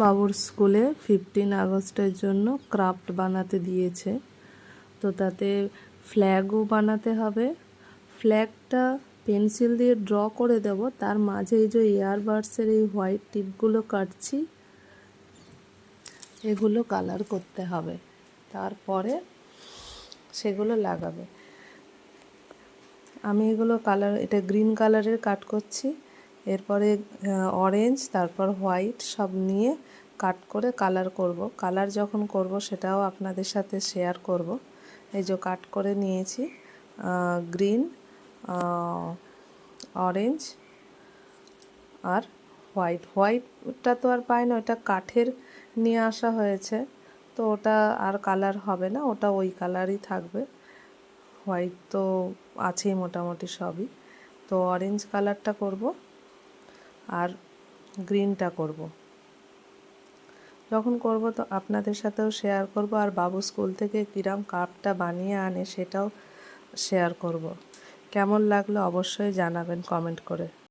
বাবুর স্কুলে 15 আগস্টের জন্য ক্রাফট বানাতে দিয়েছে। তো তাতে ফ্ল্যাগও বানাতে হবে। ফ্ল্যাগটা পেন্সিল দিয়ে ড্র করে দেব, তার মাঝে এই যে এয়ারবাডসের এই হোয়াইট টিপগুলো কাটছি, এগুলো কালার করতে হবে, তারপরে সেগুলো লাগাবে। আমি এগুলো কালার, এটা গ্রিন কালারের কাট করছি, এরপরে অরেঞ্জ, তারপর হোয়াইট সব নিয়ে কাট করে কালার করব। কালার যখন করব সেটাও আপনাদের সাথে শেয়ার করব। এই যে কাট করে নিয়েছি গ্রিন, অরেঞ্জ আর হোয়াইটটা তো আর পাই না, ওটা কাঠের নিয়ে আসা হয়েছে, তো ওটা আর কালার হবে না, ওটা ওই কালারই থাকবে। হোয়াইট তো আছেই মোটামুটি সবই, তো অরেঞ্জ কালারটা করব আর গ্রিনটা করব। যখন করব তো আপনাদের সাথেও শেয়ার করব, আর বাবু স্কুল থেকে কিরাম কাপটা বানিয়ে আনে সেটাও শেয়ার করব। কেমন লাগলো অবশ্যই জানাবেন কমেন্ট করে।